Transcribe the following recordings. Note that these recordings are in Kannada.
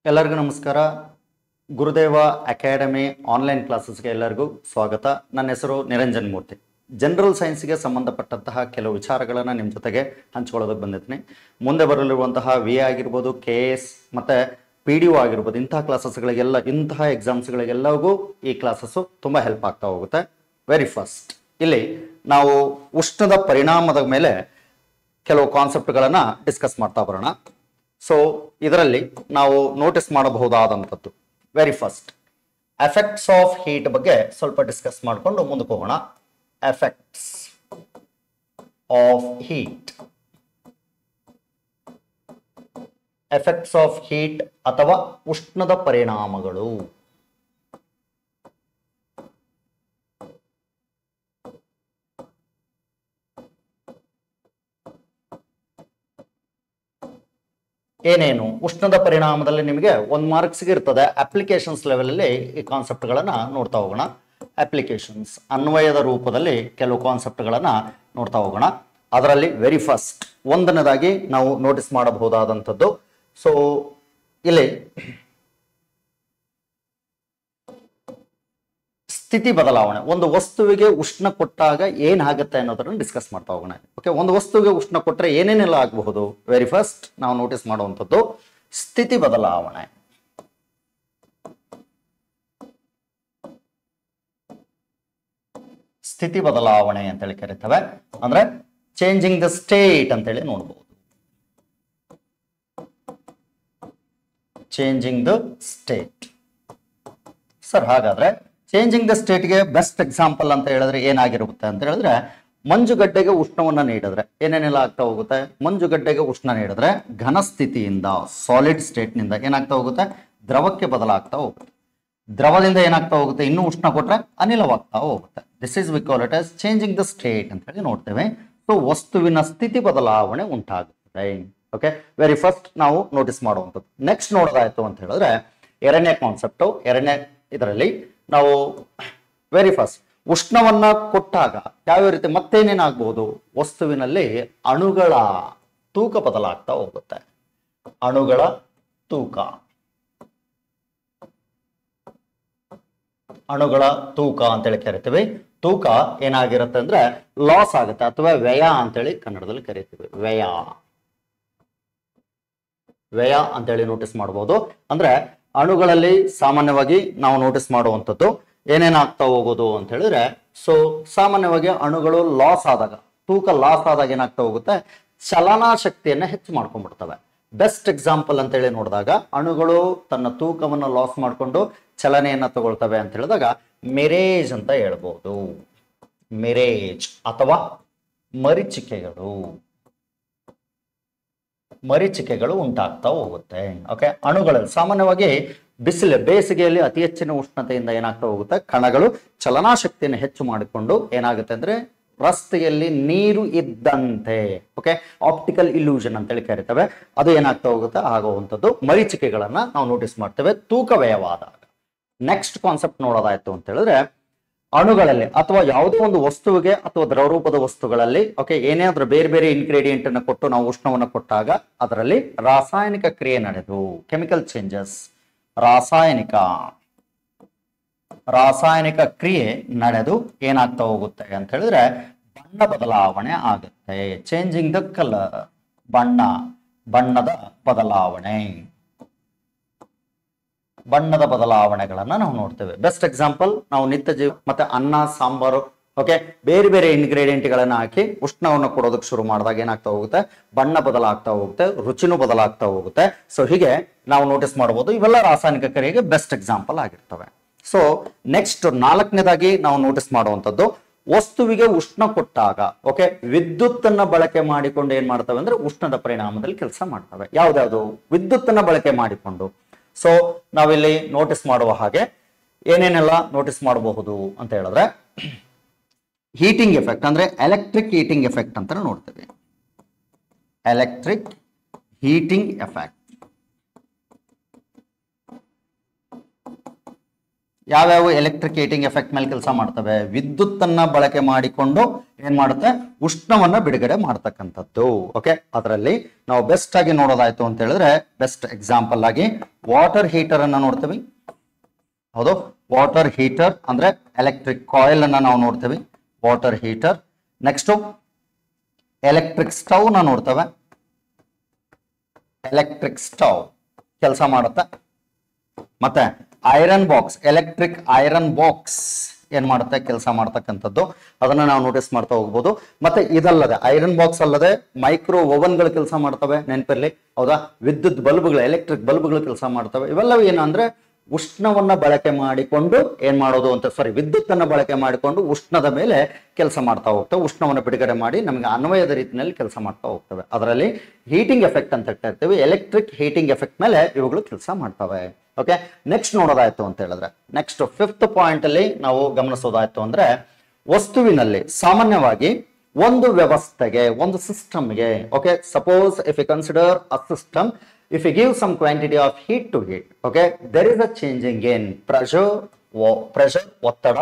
ಎಲ್ಲರಿಗೂ ನಮಸ್ಕಾರ. ಗುರುದೇವ ಅಕಾಡೆಮಿ ಆನ್ಲೈನ್ ಕ್ಲಾಸಸ್ಗೆ ಎಲ್ಲರಿಗೂ ಸ್ವಾಗತ. ನನ್ನ ಹೆಸರು ನಿರಂಜನ್ ಮೂರ್ತಿ. ಜನರಲ್ ಸೈನ್ಸ್ಗೆ ಸಂಬಂಧಪಟ್ಟಂತಹ ಕೆಲವು ವಿಚಾರಗಳನ್ನು ನಿಮ್ಮ ಜೊತೆಗೆ ಹಂಚ್ಕೊಳ್ಳೋದಕ್ಕೆ ಬಂದಿದ್ದೀನಿ. ಮುಂದೆ ಬರಲಿರುವಂತಹ ವಿ ಆಗಿರ್ಬೋದು, KS ಮತ್ತು PDO ಆಗಿರ್ಬೋದು, ಇಂತಹ ಕ್ಲಾಸಸ್ಗಳಿಗೆಲ್ಲ, ಇಂತಹ ಎಕ್ಸಾಮ್ಸ್ಗಳಿಗೆಲ್ಲರಿಗೂ ಈ ಕ್ಲಾಸಸ್ಸು ತುಂಬ ಹೆಲ್ಪ್ ಆಗ್ತಾ ಹೋಗುತ್ತೆ. ವೆರಿ ಫಸ್ಟ್ ಇಲ್ಲಿ ನಾವು ಉಷ್ಣದ ಪರಿಣಾಮದ ಮೇಲೆ ಕೆಲವು ಕಾನ್ಸೆಪ್ಟ್ಗಳನ್ನು ಡಿಸ್ಕಸ್ ಮಾಡ್ತಾ ಬರೋಣ. ಸೊ ಇದರಲ್ಲಿ ನಾವು ನೋಟಿಸ್ ಮಾಡಬಹುದಾದಂಥದ್ದು very first effects of heat ಬಗ್ಗೆ ಸ್ವಲ್ಪ ಡಿಸ್ಕಸ್ ಮಾಡಿಕೊಂಡು ಮುಂದಕ್ಕೆ ಹೋಗೋಣ. Effects of heat, effects of heat ಅಥವಾ ಉಷ್ಣದ ಪರಿಣಾಮಗಳು. ಏನೇನು ಉಷ್ಣದ ಪರಿಣಾಮದಲ್ಲಿ ನಿಮಗೆ 1 ಮಾರ್ಕ್ಸ್ಗೆ ಇರ್ತದೆ. ಅಪ್ಲಿಕೇಶನ್ಸ್ ಲೆವೆಲಲ್ಲಿ ಈ ಕಾನ್ಸೆಪ್ಟ್ಗಳನ್ನು ನೋಡ್ತಾ ಹೋಗೋಣ. ಅಪ್ಲಿಕೇಶನ್ಸ್ ಅನ್ವಯದ ರೂಪದಲ್ಲಿ ಕೆಲವು ಕಾನ್ಸೆಪ್ಟ್ಗಳನ್ನು ನೋಡ್ತಾ ಹೋಗೋಣ. ಅದರಲ್ಲಿ ವೆರಿ ಫಸ್ಟ್ ಒಂದನೇದಾಗಿ ನಾವು ನೋಟಿಸ್ ಮಾಡಬಹುದಾದಂಥದ್ದು, ಸೊ ಇಲ್ಲಿ ಸ್ಥಿತಿ ಬದಲಾವಣೆ. ಒಂದು ವಸ್ತುವಿಗೆ ಉಷ್ಣ ಕೊಟ್ಟಾಗ ಏನಾಗುತ್ತೆ ಅನ್ನೋದನ್ನು ಡಿಸ್ಕಸ್ ಮಾಡ್ತಾ ಹೋಗೋಣ. ಓಕೆ, ಒಂದು ವಸ್ತುವಿಗೆ ಉಷ್ಣ ಕೊಟ್ಟರೆ ಏನೇನೆಲ್ಲ ಆಗಬಹುದು. ವೆರಿ ಫಸ್ಟ್ ನಾವು ನೋಟಿಸ್ ಮಾಡುವಂಥದ್ದು ಸ್ಥಿತಿ ಬದಲಾವಣೆ. ಸ್ಥಿತಿ ಬದಲಾವಣೆ ಅಂತೇಳಿ ಕರಿತೇವೆ. ಅಂದ್ರೆ ಚೇಂಜಿಂಗ್ ದ ಸ್ಟೇಟ್ ಅಂತೇಳಿ ನೋಡ್ಬೋದು. Changing the state. ಸರ್ ಹಾಗಾದ್ರೆ ಚೇಂಜಿಂಗ್ ದ ಸ್ಟೇಟ್ಗೆ ಬೆಸ್ಟ್ ಎಕ್ಸಾಂಪಲ್ ಅಂತ ಹೇಳಿದ್ರೆ ಏನಾಗಿರುತ್ತೆ ಅಂತ ಹೇಳಿದ್ರೆ, ಮಂಜುಗಡ್ಡೆಗೆ ಉಷ್ಣವನ್ನು ನೀಡಿದ್ರೆ ಏನೇನೆಲ್ಲ ಆಗ್ತಾ ಹೋಗುತ್ತೆ. ಮಂಜುಗಡ್ಡೆಗೆ ಉಷ್ಣ ನೀಡಿದ್ರೆ ಘನ ಸ್ಥಿತಿಯಿಂದ, ಸಾಲಿಡ್ ಸ್ಟೇಟ್ನಿಂದ ಏನಾಗ್ತಾ ಹೋಗುತ್ತೆ, ದ್ರವಕ್ಕೆ ಬದಲಾಗ್ತಾ ಹೋಗುತ್ತೆ. ದ್ರವದಿಂದ ಏನಾಗ್ತಾ ಹೋಗುತ್ತೆ, ಇನ್ನೂ ಉಷ್ಣ ಕೊಟ್ರೆ ಅನಿಲವಾಗ್ತಾ ಹೋಗುತ್ತೆ. This is we call it as changing the state ಅಂತ ಹೇಳಿ ನೋಡ್ತೇವೆ. ಸೊ ವಸ್ತುವಿನ ಸ್ಥಿತಿ ಬದಲಾವಣೆ ಉಂಟಾಗುತ್ತೆ. ಓಕೆ, ವೆರಿ ಫಸ್ಟ್ ನಾವು ನೋಟಿಸ್ ಮಾಡುವಂಥದ್ದು. ನೆಕ್ಸ್ಟ್ ನೋಡೋದಾಯ್ತು ಅಂತ ಹೇಳಿದ್ರೆ ಎರಡನೇ ಕಾನ್ಸೆಪ್ಟು. ಎರಡನೇ ಇದರಲ್ಲಿ ನಾವು ವೆರಿ ಫಸ್ಟ್ ಉಷ್ಣವನ್ನ ಕೊಟ್ಟಾಗ ಯಾವ ರೀತಿ ಮತ್ತೇನೇನಾಗಬಹುದು, ವಸ್ತುವಿನಲ್ಲಿ ಅಣುಗಳ ತೂಕ ಬದಲಾಗ್ತಾ ಹೋಗುತ್ತೆ. ಅಣುಗಳ ತೂಕ, ಅಣುಗಳ ತೂಕ ಅಂತೇಳಿ ಕರಿತೀವಿ. ತೂಕ ಏನಾಗಿರುತ್ತೆ ಅಂದ್ರೆ ಲಾಸ್ ಆಗುತ್ತೆ ಅಥವಾ ವ್ಯಯ ಅಂತೇಳಿ ಕನ್ನಡದಲ್ಲಿ ಕರಿತೀವಿ. ವ್ಯಯ, ವ್ಯಯ ಅಂತೇಳಿ ನೋಟಿಸ್ ಮಾಡಬಹುದು. ಅಂದ್ರೆ ಅಣುಗಳಲ್ಲಿ ಸಾಮಾನ್ಯವಾಗಿ ನಾವು ನೋಟಿಸ್ ಮಾಡುವಂಥದ್ದು ಏನೇನಾಗ್ತಾ ಹೋಗೋದು ಅಂತ ಹೇಳಿದ್ರೆ, ಸೊ ಸಾಮಾನ್ಯವಾಗಿ ಅಣುಗಳು ಲಾಸ್ ಆದಾಗ, ತೂಕ ಲಾಸ್ ಆದಾಗ ಏನಾಗ್ತಾ ಹೋಗುತ್ತೆ, ಚಲನಾ ಶಕ್ತಿಯನ್ನ ಹೆಚ್ಚು ಮಾಡ್ಕೊಂಡ್ಬಿಡ್ತವೆ. ಬೆಸ್ಟ್ ಎಕ್ಸಾಂಪಲ್ ಅಂತ ಹೇಳಿ ನೋಡಿದಾಗ ಅಣುಗಳು ತನ್ನ ತೂಕವನ್ನು ಲಾಸ್ ಮಾಡಿಕೊಂಡು ಚಲನೆಯನ್ನ ತಗೊಳ್ತವೆ ಅಂತ ಹೇಳಿದಾಗ ಮಿರೇಜ್ ಅಂತ ಹೇಳ್ಬೋದು. ಮಿರೇಜ್ ಅಥವಾ ಮರೀಚಿಕೆಗಳು, ಮರೀಚಿಕೆಗಳು ಉಂಟಾಗ್ತಾ ಹೋಗುತ್ತೆ. ಓಕೆ, ಅಣುಗಳಲ್ಲಿ ಸಾಮಾನ್ಯವಾಗಿ ಬಿಸಿಲು, ಬೇಸಿಗೆಯಲ್ಲಿ ಅತಿ ಹೆಚ್ಚಿನ ಉಷ್ಣತೆಯಿಂದ ಏನಾಗ್ತಾ ಹೋಗುತ್ತೆ, ಕಣಗಳು ಚಲನಾಶಕ್ತಿಯನ್ನು ಹೆಚ್ಚು ಮಾಡಿಕೊಂಡು ಏನಾಗುತ್ತೆ ಅಂದ್ರೆ ರಸ್ತೆಯಲ್ಲಿ ನೀರು ಇದ್ದಂತೆ, ಓಕೆ, ಆಪ್ಟಿಕಲ್ ಇಲ್ಯೂಷನ್ ಅಂತೇಳಿ ಕರಿತೇವೆ, ಅದು ಏನಾಗ್ತಾ ಹೋಗುತ್ತೆ, ಆಗುವಂಥದ್ದು ಮರೀಚಿಕೆಗಳನ್ನ ನಾವು ನೋಟಿಸ್ ಮಾಡ್ತೇವೆ ತೂಕ ವ್ಯಯವಾದಾಗ. ನೆಕ್ಸ್ಟ್ ಕಾನ್ಸೆಪ್ಟ್ ನೋಡೋದಾಯ್ತು ಅಂತ ಹೇಳಿದ್ರೆ, ಅಣುಗಳಲ್ಲಿ ಅಥವಾ ಯಾವುದೇ ಒಂದು ವಸ್ತುವಿಗೆ ಅಥವಾ ದ್ರವರೂಪದ ವಸ್ತುಗಳಲ್ಲಿ ಓಕೆ ಏನಾದ್ರೂ ಬೇರೆ ಬೇರೆ ಇಂಗ್ರೀಡಿಯೆಂಟ್ ಅನ್ನು ಕೊಟ್ಟು ನಾವು ಉಷ್ಣವನ್ನು ಕೊಟ್ಟಾಗ ಅದರಲ್ಲಿ ರಾಸಾಯನಿಕ ಕ್ರಿಯೆ ನಡೆದು, ಕೆಮಿಕಲ್ ಚೇಂಜಸ್, ರಾಸಾಯನಿಕ ಕ್ರಿಯೆ ನಡೆದು ಏನಾಗ್ತಾ ಹೋಗುತ್ತೆ ಅಂತ ಹೇಳಿದ್ರೆ ಬಣ್ಣ ಬದಲಾವಣೆ ಆಗುತ್ತೆ. ಚೇಂಜಿಂಗ್ ದ ಕಲರ್, ಬಣ್ಣದ ಬದಲಾವಣೆ, ಬಣ್ಣದ ಬದಲಾವಣೆಗಳನ್ನ ನಾವು ನೋಡ್ತೇವೆ. ಬೆಸ್ಟ್ ಎಕ್ಸಾಂಪಲ್ ನಾವು ನಿತ್ಯ ಜೀವ ಮತ್ತೆ ಅನ್ನ, ಸಾಂಬಾರು, ಓಕೆ ಬೇರೆ ಬೇರೆ ಇಂಗ್ರೀಡಿಯೆಂಟ್ಗಳನ್ನ ಹಾಕಿ ಉಷ್ಣವನ್ನು ಕೊಡೋದಕ್ಕೆ ಶುರು ಮಾಡಿದಾಗ ಏನಾಗ್ತಾ ಹೋಗುತ್ತೆ, ಬಣ್ಣ ಬದಲಾಗ್ತಾ ಹೋಗುತ್ತೆ, ರುಚಿನೂ ಬದಲಾಗ್ತಾ ಹೋಗುತ್ತೆ. ಸೊ ಹೀಗೆ ನಾವು ನೋಟಿಸ್ ಮಾಡಬಹುದು. ಇವೆಲ್ಲ ರಾಸಾಯನಿಕ ಕ್ರಿಯೆಗೆ ಬೆಸ್ಟ್ ಎಕ್ಸಾಂಪಲ್ ಆಗಿರ್ತವೆ. ಸೊ ನೆಕ್ಸ್ಟ್ ನಾಲ್ಕನೇದಾಗಿ ನಾವು ನೋಟಿಸ್ ಮಾಡುವಂಥದ್ದು, ವಸ್ತುವಿಗೆ ಉಷ್ಣ ಕೊಟ್ಟಾಗ ಓಕೆ ವಿದ್ಯುತ್ ಅನ್ನ ಬಳಕೆ ಮಾಡಿಕೊಂಡು ಏನ್ ಮಾಡ್ತವೆ ಅಂದ್ರೆ ಉಷ್ಣದ ಪರಿಣಾಮದಲ್ಲಿ ಕೆಲಸ ಮಾಡ್ತವೆ. ಯಾವ್ದಾವ್ದು ವಿದ್ಯುತ್ ಅನ್ನ ಬಳಕೆ ಮಾಡಿಕೊಂಡು. ಸೊ ನಾವಿಲ್ಲಿ ನೋಟಿಸ್ ಮಾಡುವ ಹಾಗೆ ಏನೇನೆಲ್ಲ ನೋಟಿಸ್ ಮಾಡಬಹುದು ಅಂತ ಹೇಳಿದ್ರೆ, ಹೀಟಿಂಗ್ ಎಫೆಕ್ಟ್ ಅಂದ್ರೆ ಎಲೆಕ್ಟ್ರಿಕ್ ಹೀಟಿಂಗ್ ಎಫೆಕ್ಟ್ ಅಂತ ನೋಡ್ತೇವೆ. ಎಲೆಕ್ಟ್ರಿಕ್ ಹೀಟಿಂಗ್ ಎಫೆಕ್ಟ್ ಯಾವ್ಯಾವ ಎಲೆಕ್ಟ್ರಿಕ್ ಹೀಟಿಂಗ್ ಎಫೆಕ್ಟ್ ಮೇಲೆ ಕೆಲಸ ಮಾಡ್ತವೆ, ವಿದ್ಯುತ್ ಅನ್ನ ಬಳಕೆ ಮಾಡಿಕೊಂಡು ಏನ್ ಮಾಡುತ್ತೆ, ಉಷ್ಣವನ್ನ ಬಿಡುಗಡೆ ಮಾಡ್ತಕ್ಕಂಥದ್ದು. ಓಕೆ, ಅದರಲ್ಲಿ ನಾವು ಬೆಸ್ಟ್ ಆಗಿ ನೋಡೋದಾಯ್ತು ಅಂತ ಹೇಳಿದ್ರೆ ಬೆಸ್ಟ್ ಎಕ್ಸಾಂಪಲ್ ಆಗಿ ವಾಟರ್ ಹೀಟರ್ ಅನ್ನ ನೋಡ್ತೀವಿ. ಹೌದು, ವಾಟರ್ ಹೀಟರ್ ಅಂದ್ರೆ ಎಲೆಕ್ಟ್ರಿಕ್ ಕಾಯಿಲ್ ಅನ್ನ ನಾವು ನೋಡ್ತೀವಿ, water heater. Next electric stove ನ ನೋಡ್ತೇವೆ, ಎಲೆಕ್ಟ್ರಿಕ್ ಸ್ಟವ್ ಕೆಲಸ ಮಾಡುತ್ತೆ. ಮತ್ತೆ iron box, electric iron box ಏನ್ ಮಾಡುತ್ತೆ, ಕೆಲಸ ಮಾಡ್ತಕ್ಕಂಥದ್ದು. ಅದನ್ನ ನಾವು ನೋಟಿಸ್ ಮಾಡ್ತಾ ಹೋಗ್ಬೋದು. ಮತ್ತೆ ಇದಲ್ಲದೆ ಐರನ್ ಬಾಕ್ಸ್ ಅಲ್ಲದೆ ಮೈಕ್ರೋ ಓವನ್ಗಳು ಕೆಲಸ ಮಾಡ್ತವೆ, ನೆನಪಿರ್ಲಿ. ಹೌದಾ, ವಿದ್ಯುತ್ ಬಲ್ಬ್ಗಳು, ಎಲೆಕ್ಟ್ರಿಕ್ ಬಲ್ಬ್ಗಳು ಕೆಲಸ ಮಾಡ್ತವೆ. ಇವೆಲ್ಲವೂ ಏನಂದ್ರೆ ಉಷ್ಣವನ್ನ ಬಳಕೆ ಮಾಡಿಕೊಂಡು ಏನ್ ಮಾಡೋದು ಅಂತ, ವಿದ್ಯುತ್ ಅನ್ನ ಬಳಕೆ ಮಾಡಿಕೊಂಡು ಉಷ್ಣದ ಮೇಲೆ ಕೆಲಸ ಮಾಡ್ತಾ ಹೋಗ್ತವೆ. ಉಷ್ಣವನ್ನು ಬಿಡುಗಡೆ ಮಾಡಿ ನಮಗೆ ಅನ್ವಯದ ರೀತಿಯಲ್ಲಿ ಕೆಲಸ ಮಾಡ್ತಾ ಹೋಗ್ತವೆ. ಅದರಲ್ಲಿ ಹೀಟಿಂಗ್ ಎಫೆಕ್ಟ್ ಅಂತ ಹೇಳ್ತೀವಿ, ಎಲೆಕ್ಟ್ರಿಕ್ ಹೀಟಿಂಗ್ ಎಫೆಕ್ಟ್ ಮೇಲೆ ಇವುಗಳು ಕೆಲಸ ಮಾಡ್ತವೆ. ಓಕೆ, ನೆಕ್ಸ್ಟ್ ನೋಡೋದಾಯ್ತು ಅಂತ ಹೇಳಿದ್ರೆ ನೆಕ್ಸ್ಟ್ 5th ಪಾಯಿಂಟ್ ಅಲ್ಲಿ ನಾವು ಗಮನಿಸೋದಾಯ್ತು ಅಂದ್ರೆ ವಸ್ತುವಿನಲ್ಲಿ ಸಾಮಾನ್ಯವಾಗಿ ಒಂದು ವ್ಯವಸ್ಥೆಗೆ, ಒಂದು ಸಿಸ್ಟಮ್ಗೆ, okay, suppose if you consider a system, if you give some quantity of heat to it, okay, there is a changing in pressure, ಒತ್ತಡ,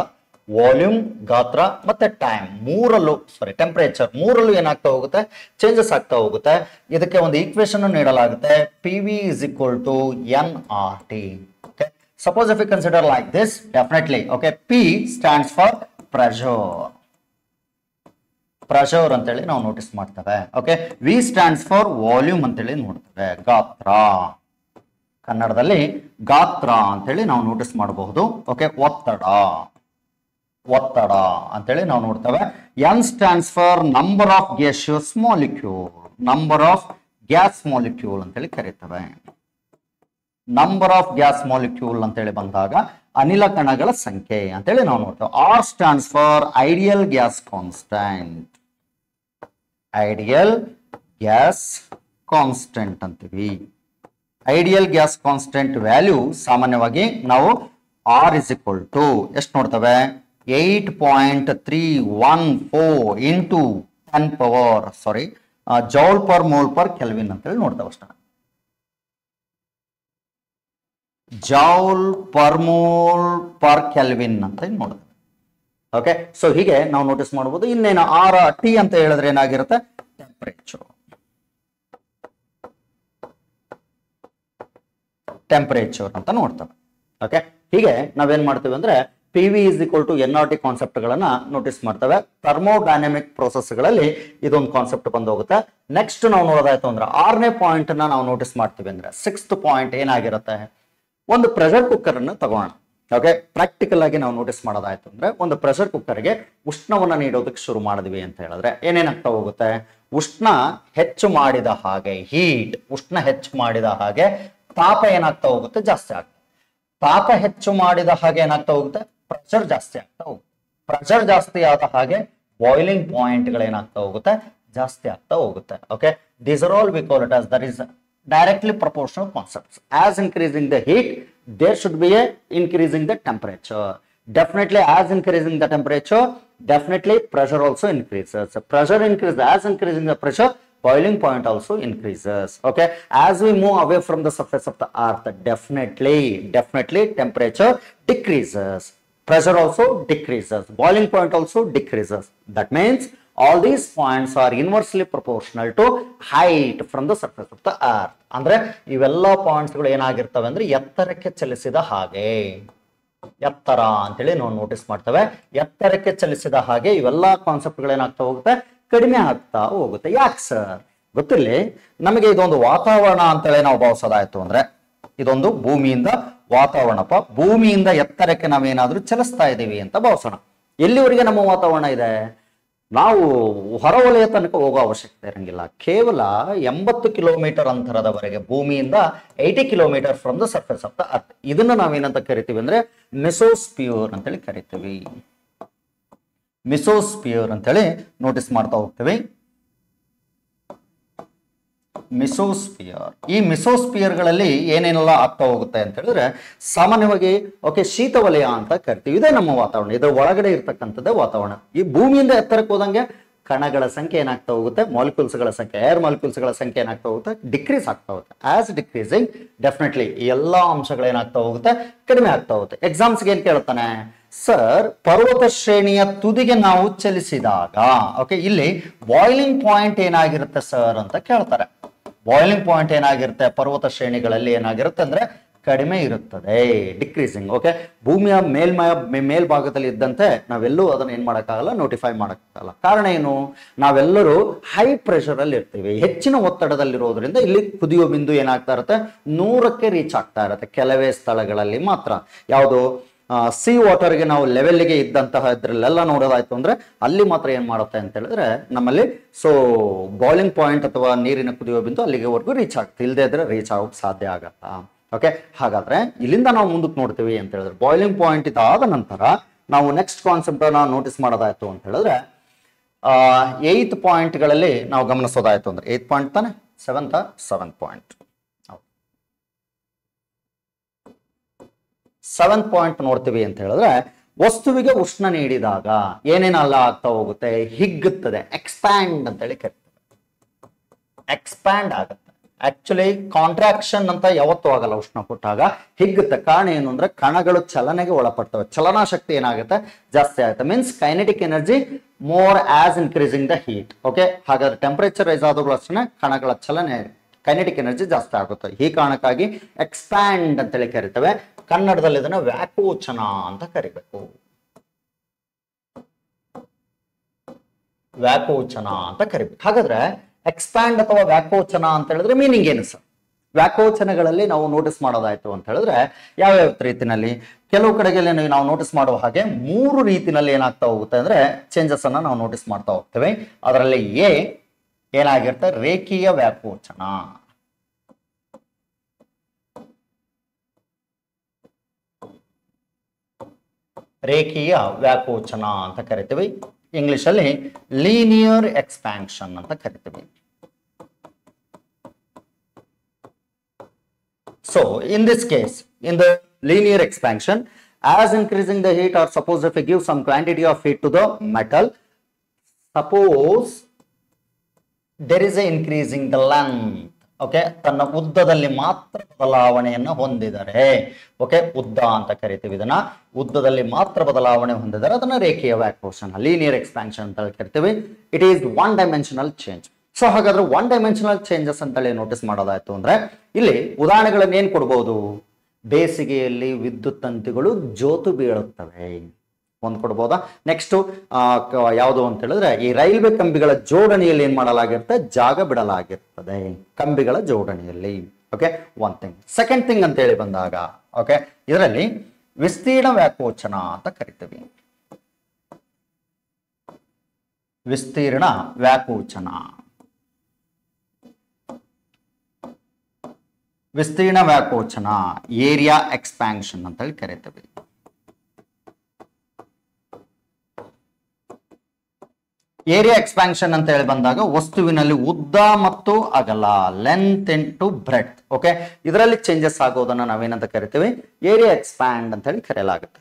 ವಾಲ್ಯೂಮ್, ಗಾತ್ರ ಮತ್ತೆ ಟೈಮ್ ಮೂರಲ್ಲೂ ಟೆಂಪರೇಚರ್ ಮೂರಲ್ಲೂ ಏನಾಗ್ತಾ ಹೋಗುತ್ತೆ, ಚೇಂಜಸ್ ಆಗ್ತಾ ಹೋಗುತ್ತೆ. ಇದಕ್ಕೆ ಒಂದು ಈಕ್ವೇಶನ್ ನೀಡಲಾಗುತ್ತೆ, PV is equal to nRT. Okay, suppose if you consider like this, definitely, okay, P stands for pressure ಅಂತೇಳಿ ನಾವು ನೋಟಿಸ್ ಮಾಡ್ತೇವೆ. Okay, V stands for volume ಅಂತೇಳಿ ನೋಡ್ತೇವೆ, ಗಾತ್ರ, ಕನ್ನಡದಲ್ಲಿ ಗಾತ್ರ ಅಂತೇಳಿ ನಾವು ನೋಟಿಸ್ ಮಾಡಬಹುದು. ಓಕೆ, ಒತ್ತಡ ಅಂತೇಳಿ ನಾವು ನೋಡ್ತೇವೆ. N stands for number of gaseous molecule, number of gas molecule ಅಂತೇಳಿ ಕರೀತೇವೆ. ನಂಬರ್ ಆಫ್ ಗ್ಯಾಸ್ ಮಾಲಿಕ್ಯೂಲ್ ಅಂತೇಳಿ ಬಂದಾಗ ಅನಿಲ ಕಣಗಳ ಸಂಖ್ಯೆ ಅಂತೇಳಿ ನಾವು ನೋಡ್ತೇವೆ. R stands for ideal gas constant, ideal gas constant ಅಂತೀವಿ. ಐಡಿಯಲ್ ಗ್ಯಾಸ್ ಕಾನ್ಸ್ಟೆಂಟ್ ವ್ಯಾಲ್ಯೂ ಸಾಮಾನ್ಯವಾಗಿ ನಾವು ಆರ್ ಇಸ್ ಇಕ್ವಲ್ ಟು ಎಷ್ಟು ನೋಡ್ತೇವೆ, 8.314 into 10 power joule per mole per kelvin ಅಂತೇಳಿ ನೋಡ್ತೇವೆ ಅಷ್ಟೇ. Joule per mole per kelvin ಅಂತ ನೋಡ್ತೇವೆ. ಓಕೆ, ಸೊ ಹೀಗೆ ನಾವು ನೋಟಿಸ್ ಮಾಡಬಹುದು. ಇನ್ನೇನು ಆರ್ ಟಿ ಅಂತ ಹೇಳಿದ್ರೆ ಏನಾಗಿರುತ್ತೆ, ಟೆಂಪರೇಚರ್ ಅಂತ ನೋಡ್ತೇವೆ. ಓಕೆ, ಹೀಗೆ ನಾವೇನ್ ಮಾಡ್ತೀವಿ ಅಂದ್ರೆ PV is equal to nRT concept ಗಳನ್ನ ನೋಟಿಸ್ ಮಾಡ್ತೇವೆ. ಥರ್ಮೋಡೈನಮಿಕ್ ಪ್ರೋಸೆಸ್ ಗಳಲ್ಲಿ ಇದೊಂದು ಕಾನ್ಸೆಪ್ಟ್ ಬಂದು ಹೋಗುತ್ತೆ. ನೆಕ್ಸ್ಟ್ ನಾವು ನೋಡೋದಾಯ್ತು ಅಂದ್ರೆ 6ನೇ ಪಾಯಿಂಟ್ ಅನ್ನ ನಾವು ನೋಟಿಸ್ ಮಾಡ್ತೀವಿ ಅಂದ್ರೆ 6th ಪಾಯಿಂಟ್ ಏನಾಗಿರುತ್ತೆ, ಒಂದು ಪ್ರೆಷರ್ ಕುಕ್ಕರ್ ಅನ್ನು ತಗೋಣ. ಓಕೆ, ಪ್ರಾಕ್ಟಿಕಲ್ ಆಗಿ ನಾವು ನೋಟಿಸ್ ಮಾಡೋದಾಯ್ತು ಅಂದ್ರೆ ಒಂದು ಪ್ರೆಷರ್ ಕುಕ್ಕರ್ಗೆ ಉಷ್ಣವನ್ನ ನೀಡೋದಕ್ಕೆ ಶುರು ಮಾಡಿದ್ವಿ ಅಂತ ಹೇಳಿದ್ರೆ ಏನೇನಾಗ್ತಾ ಹೋಗುತ್ತೆ, ಉಷ್ಣ ಹೆಚ್ಚು ಮಾಡಿದ ಹಾಗೆ, ಉಷ್ಣ ಹೆಚ್ಚು ಮಾಡಿದ ಹಾಗೆ ತಾಪ ಏನಾಗ್ತಾ ಹೋಗುತ್ತೆ, ಜಾಸ್ತಿ ಆಗ್ತದೆ. ತಾಪ ಹೆಚ್ಚು ಮಾಡಿದ ಹಾಗೆ ಏನಾಗ್ತಾ ಹೋಗುತ್ತೆ, ಪ್ರೆಷರ್ ಜಾಸ್ತಿ ಆಗ್ತಾ ಹೋಗುತ್ತೆ. ಪ್ರೆಷರ್ ಜಾಸ್ತಿ ಆದ ಹಾಗೆ ಬಾಯ್ಲಿಂಗ್ ಪಾಯಿಂಟ್ ಗಳು ಏನಾಗ್ತಾ ಹೋಗುತ್ತೆ, ಜಾಸ್ತಿ ಆಗ್ತಾ ಹೋಗುತ್ತೆ. Okay, these are all we call it as that is directly proportional concepts. As increasing the heat, there should be a increasing the temperature. Definitely as increasing the temperature, definitely pressure also increases. Pressure increases, as increasing the pressure, boiling point also increases. Okay, as we move away from the surface of the earth, definitely temperature decreases, pressure also decreases, boiling point also decreases. That means all these points are inversely proportional to height from the surface of the earth. ಅಂದ್ರೆ ಇವೆಲ್ಲ ಪಾಯಿಂಟ್ಸ್ ಗಳು ಏನಾಗಿರ್ತವೆ ಅಂದ್ರೆ ಎತ್ತರಕ್ಕೆ ಚಲಿಸಿದ ಹಾಗೆ, ಎತ್ತರ ಅಂತೇಳಿ ನಾವು ನೋಟಿಸ್ ಮಾಡ್ತೇವೆ. ಎತ್ತರಕ್ಕೆ ಚಲಿಸಿದ ಹಾಗೆ ಇವೆಲ್ಲ ಕಾನ್ಸೆಪ್ಟ್ ಗಳು ಏನಾಗ್ತಾ ಹೋಗುತ್ತೆ, ಕಡಿಮೆ ಆಗ್ತಾ ಹೋಗುತ್ತೆ. ಯಾಕೆ ಸರ್ ಗೊತ್ತಿರಲಿ, ನಮಗೆ ಇದೊಂದು ವಾತಾವರಣ ಅಂತೇಳಿ ನಾವು ಭಾವಿಸೋದಾಯ್ತು ಅಂದ್ರೆ ಇದೊಂದು ಭೂಮಿಯಿಂದ ವಾತಾವರಣಪ್ಪ, ಭೂಮಿಯಿಂದ ಎತ್ತರಕ್ಕೆ ನಾವೇನಾದ್ರೂ ಚಲಿಸ್ತಾ ಇದ್ದೀವಿ ಅಂತ ಭಾವಿಸೋಣ. ಎಲ್ಲಿವರೆಗೆ ನಮ್ಮ ವಾತಾವರಣ ಇದೆ, ನಾವು ಹೊರವಲಯ ತನಕ ಹೋಗೋ ಅವಶ್ಯಕತೆ ಇರಂಗಿಲ್ಲ. ಕೇವಲ 80 ಕಿಲೋಮೀಟರ್ ಅಂತರದವರೆಗೆ, ಭೂಮಿಯಿಂದ 80 kilometre from the surface of the earth. ಇದನ್ನ ನಾವೇನಂತ ಕರಿತೀವಿ ಅಂದ್ರೆ ಮೆಸೋಸ್ಪಿಯರ್ ಅಂತೇಳಿ ಕರಿತೀವಿ. ಮೆಸೋಸ್ಪಿಯರ್ ಅಂತೇಳಿ ನೋಟಿಸ್ ಮಾಡ್ತಾ ಹೋಗ್ತೀವಿ. ಮೆಸೋಸ್ಪಿಯರ್, ಈ ಮೆಸೋಸ್ಪಿಯರ್ ಗಳಲ್ಲಿ ಏನೇನೆಲ್ಲ ಆಗ್ತಾ ಹೋಗುತ್ತೆ ಅಂತ ಹೇಳಿದ್ರೆ ಸಾಮಾನ್ಯವಾಗಿ ಶೀತ ವಲಯ ಅಂತ ಕರಿತೀವಿ. ಇದೇ ನಮ್ಮ ವಾತಾವರಣ, ಇದರ ಒಳಗಡೆ ಇರ್ತಕ್ಕಂಥದ್ದೇ ವಾತಾವರಣ. ಈ ಭೂಮಿಯಿಂದ ಎತ್ತರಕ್ಕೆ ಹೋದಂಗೆ ಕಣಗಳ ಸಂಖ್ಯೆ ಏನಾಗ್ತಾ ಹೋಗುತ್ತೆ, ಮಾಲಿಕ್ಯೂಲ್ಸ್ ಗಳ ಸಂಖ್ಯೆ, ಏರ್ ಮಾಲಿಕ್ಯೂಲ್ಸ್ ಗಳ ಸಂಖ್ಯೆ ಏನಾಗ್ತಾ ಹೋಗುತ್ತೆ, ಡಿಕ್ರೀಸ್ ಆಗ್ತಾ ಹೋಗುತ್ತೆ. ಆಸ್ ಡಿಕ್ರೀಸಿಂಗ್ ಡೆಫಿನೆಟ್ಲಿ ಈ ಎಲ್ಲಾ ಅಂಶಗಳು ಏನಾಗ್ತಾ ಹೋಗುತ್ತೆ, ಕಡಿಮೆ ಆಗ್ತಾ ಹೋಗುತ್ತೆ. ಎಕ್ಸಾಮ್ಸ್ಗೆ ಏನ್ ಕೇಳ್ತಾನೆ, ಸರ್ ಪರ್ವತ ಶ್ರೇಣಿಯ ತುದಿಗೆ ನಾವು ಚಲಿಸಿದಾಗ ಓಕೆ ಇಲ್ಲಿ ಬಾಯ್ಲಿಂಗ್ ಪಾಯಿಂಟ್ ಏನಾಗಿರುತ್ತೆ ಸರ್ ಅಂತ ಕೇಳ್ತಾರೆ. ಬಾಯ್ಲಿಂಗ್ ಪಾಯಿಂಟ್ ಏನಾಗಿರುತ್ತೆ ಪರ್ವತ ಶ್ರೇಣಿಗಳಲ್ಲಿ ಏನಾಗಿರುತ್ತೆ ಅಂದ್ರೆ ಕಡಿಮೆ ಇರುತ್ತದೆ, ಡಿಕ್ರೀಸಿಂಗ್. ಓಕೆ, ಭೂಮಿಯ ಮೇಲ್ಭಾಗದಲ್ಲಿ ಇದ್ದಂತೆ ನಾವೆಲ್ಲೂ ಅದನ್ನ ಏನ್ ಮಾಡೋಕ್ಕಾಗಲ್ಲ, ನೋಟಿಫೈ ಮಾಡೋಕ್ಕಾಗಲ್ಲ. ಕಾರಣ ಏನು? ನಾವೆಲ್ಲರೂ ಹೈ ಪ್ರೆಷರ್ ಅಲ್ಲಿ ಇರ್ತೀವಿ, ಹೆಚ್ಚಿನ ಒತ್ತಡದಲ್ಲಿರೋದ್ರಿಂದ ಇಲ್ಲಿ ಕುದಿಯೋ ಬಿಂದು ಏನಾಗ್ತಾ ಇರುತ್ತೆ, 100ಕ್ಕೆ ರೀಚ್ ಆಗ್ತಾ ಇರುತ್ತೆ ಕೆಲವೇ ಸ್ಥಳಗಳಲ್ಲಿ ಮಾತ್ರ. ಯಾವುದು ಸಿ ವಾಟರ್ಗೆ ನಾವು ಲೆವೆಲ್ಗೆ ಇದ್ದಂತಹ ಇದ್ರಲ್ಲೆಲ್ಲ ನೋಡೋದಾಯ್ತು ಅಂದ್ರೆ ಅಲ್ಲಿ ಮಾತ್ರ ಏನ್ ಮಾಡುತ್ತೆ ಅಂತ ಹೇಳಿದ್ರೆ ನಮ್ಮಲ್ಲಿ ಬಾಯ್ಲಿಂಗ್ ಪಾಯಿಂಟ್ ಅಥವಾ ನೀರಿನ ಕುದಿಯೋ ಬಿಂದು ಅಲ್ಲಿಗೆವರೆಗೂ ರೀಚ್ ಆಗುತ್ತೆ, ಇಲ್ಲದೆ ಇದ್ರೆ ರೀಚ್ ಆಗೋಕೆ ಸಾಧ್ಯ ಆಗಲ್ಲ. ಓಕೆ, ಹಾಗಾದ್ರೆ ಇಲ್ಲಿಂದ ನಾವು ಮುಂದಕ್ಕೆ ನೋಡ್ತೀವಿ ಅಂತ ಹೇಳಿದ್ರೆ ಬಾಯ್ಲಿಂಗ್ ಪಾಯಿಂಟ್ ಇದಾದ ನಂತರ ನಾವು ನೆಕ್ಸ್ಟ್ ಕಾನ್ಸೆಪ್ಟ್ ನಾವು ನೋಟಿಸ್ ಮಾಡೋದಾಯ್ತು ಅಂತ ಹೇಳಿದ್ರೆ 8th ಪಾಯಿಂಟ್ಗಳಲ್ಲಿ ನಾವು ಗಮನಿಸೋದಾಯ್ತು ಅಂದ್ರೆ 8th ಪಾಯಿಂಟ್ ತಾನೆ, 7th ಪಾಯಿಂಟ್. 7th ಪಾಯಿಂಟ್ ನೋಡ್ತೀವಿ ಅಂತ ಹೇಳಿದ್ರೆ ವಸ್ತುವಿಗೆ ಉಷ್ಣ ನೀಡಿದಾಗ ಏನೇನೆಲ್ಲ ಆಗ್ತಾ ಹೋಗುತ್ತೆ, ಹಿಗ್ಗುತ್ತದೆ, ಎಕ್ಸ್ಪ್ಯಾಂಡ್ ಅಂತ ಹೇಳಿ ಕರಿತೀವಿ. ಎಕ್ಸ್ಪ್ಯಾಂಡ್ ಆಗುತ್ತೆ. ಆಕ್ಚುಲಿ ಕಾಂಟ್ರಾಕ್ಷನ್ ಅಂತ ಯಾವತ್ತೂ ಆಗಲ್ಲ, ಉಷ್ಣ ಕೊಟ್ಟಾಗ ಹಿಗ್ಗುತ್ತೆ. ಕಾರಣ ಏನು ಅಂದ್ರೆ ಕಣಗಳು ಚಲನೆಗೆ ಒಳಪಡ್ತವೆ, ಚಲನಾ ಶಕ್ತಿ ಏನಾಗುತ್ತೆ ಜಾಸ್ತಿ ಆಗುತ್ತೆ. Means kinetic energy more as increasing the heat. Okay, ಹಾಗಾದ್ರೆ ಟೆಂಪರೇಚರ್ ರೈಸ್ ಆದಾಗಲೂ ಅಷ್ಟೇ ಕಣಗಳ ಚಲನೆ ಕೈನೆಟಿಕ್ ಎನರ್ಜಿ ಜಾಸ್ತಿ ಆಗುತ್ತೆ. ಈ ಕಾರಣಕ್ಕಾಗಿ ಎಕ್ಸ್ಪ್ಯಾಂಡ್ ಅಂತೇಳಿ ಕರಿತೇವೆ. ಕನ್ನಡದಲ್ಲಿ ಇದನ್ನ ವ್ಯಾಕೋಚನ ಅಂತ ಕರಿಬೇಕು. ವ್ಯಾಕೋಚನ ಅಂತ ಕರಿಬೇಕು. ಹಾಗಾದ್ರೆ ಎಕ್ಸ್ಪ್ಯಾಂಡ್ ಅಥವಾ ವ್ಯಾಕೋಚನ ಅಂತ ಹೇಳಿದ್ರೆ ಮೀನಿಂಗ್ ಏನು ಸರ್? ವ್ಯಾಕೋಚನಗಳಲ್ಲಿ ನಾವು ನೋಟಿಸ್ ಮಾಡೋದಾಯ್ತು ಅಂತ ಹೇಳಿದ್ರೆ ಯಾವ್ಯಾವ ರೀತಿನಲ್ಲಿ, ಕೆಲವು ಕಡೆಗೆ ನಾವು ನೋಟಿಸ್ ಮಾಡುವ ಹಾಗೆ 3 ರೀತಿನಲ್ಲಿ ಏನಾಗ್ತಾ ಹೋಗುತ್ತೆ ಅಂದ್ರೆ ಚೇಂಜಸ್ ಅನ್ನ ನಾವು ನೋಟಿಸ್ ಮಾಡ್ತಾ ಹೋಗ್ತೇವೆ. ಅದರಲ್ಲಿ ಏನಾಗಿರುತ್ತೆ, ರೇಖೀಯ ವ್ಯಾಕೋಚನ. ರೇಖೀಯ ವ್ಯಾಕೋಚನ ಅಂತ ಕರಿತೀವಿ. ಇಂಗ್ಲಿಷ್ ಅಲ್ಲಿ ಲೀನಿಯರ್ ಎಕ್ಸ್ಪ್ಯಾನ್ಷನ್ ಅಂತ ಕರಿತೀವಿ. So in this case, in the linear expansion, as increasing the heat, or suppose if we give some quantity of heat to the metal, suppose there is a increasing the length. Okay, ತನ್ನ ಉದ್ದದಲ್ಲಿ ಮಾತ್ರ ಬದಲಾವಣೆಯನ್ನು ಹೊಂದಿದರೆ, ಓಕೆ, ಉದ್ದ ಅಂತ ಕರಿತೀವಿ ಇದನ್ನ, ಉದ್ದದಲ್ಲಿ ಮಾತ್ರ ಬದಲಾವಣೆ ಹೊಂದಿದರೆ ಅದನ್ನ ರೇಖೀಯ ವ್ಯಾಕೋಚನ, ಲೀನಿಯರ್ ಎಕ್ಸ್ಪ್ಯಾನ್ಷನ್ ಅಂತ ಕರಿತೀವಿ. It is 1 dimensional change. So ಹಾಗಾದ್ರೆ 1 ಡೈಮೆನ್ಷನಲ್ ಚೇಂಜಸ್ ಅಂತೇಳಿ ನೋಟಿಸ್ ಮಾಡೋದಾಯ್ತು ಅಂದ್ರೆ ಇಲ್ಲಿ ಉದಾಹರಣೆಗಳನ್ನ ಏನ್ ಕೊಡ್ಬೋದು, ಬೇಸಿಗೆಯಲ್ಲಿ ವಿದ್ಯುತ್ ತಂತಿಗಳು ಜೋತು ಬೀಳುತ್ತವೆ ಒಂದು ಕೊಡ್ಬೋದಾ. ನೆಕ್ಸ್ಟ್ ಯಾವುದು ಅಂತ ಹೇಳಿದ್ರೆ ಈ ರೈಲ್ವೆ ಕಂಬಿಗಳ ಜೋಡಣೆಯಲ್ಲಿ ಏನ್ ಮಾಡಲಾಗಿರುತ್ತೆ, ಜಾಗ ಬಿಡಲಾಗಿರ್ತದೆ ಕಂಬಿಗಳ ಜೋಡಣೆಯಲ್ಲಿ. Okay, 1 thing. ಸೆಕೆಂಡ್ ಥಿಂಗ್ ಅಂತ ಹೇಳಿ ಬಂದಾಗ ಓಕೆ, ಇದರಲ್ಲಿ ವಿಸ್ತೀರ್ಣ ವ್ಯಾಕೋಚನ ಅಂತ ಕರಿತೀವಿ. ವಿಸ್ತೀರ್ಣ ವ್ಯಾಕೋಚನ, ವಿಸ್ತೀರ್ಣ ವ್ಯಾಕೋಚನ, ಏರಿಯಾ ಎಕ್ಸ್ಪ್ಯಾನ್ಷನ್ ಅಂತ ಹೇಳಿ ಕರಿತೀವಿ. ಏರಿಯಾ ಎಕ್ಸ್ಪ್ಯಾನ್ಷನ್ ಅಂತ ಹೇಳಿ ಬಂದಾಗ ವಸ್ತುವಿನಲ್ಲಿ ಉದ್ದ ಮತ್ತು ಅಗಲ, ಲೆಂತ್ ಇಂಟು ಬ್ರೆಡ್ತ್. ಓಕೆ, ಇದರಲ್ಲಿ ಚೇಂಜಸ್ ಆಗೋದನ್ನ ನಾವೇನಂತ ಕರಿತೀವಿ, ಏರಿಯಾ ಎಕ್ಸ್ಪ್ಯಾಂಡ್ ಅಂತ ಹೇಳಿ ಕರೆಯಲಾಗುತ್ತೆ.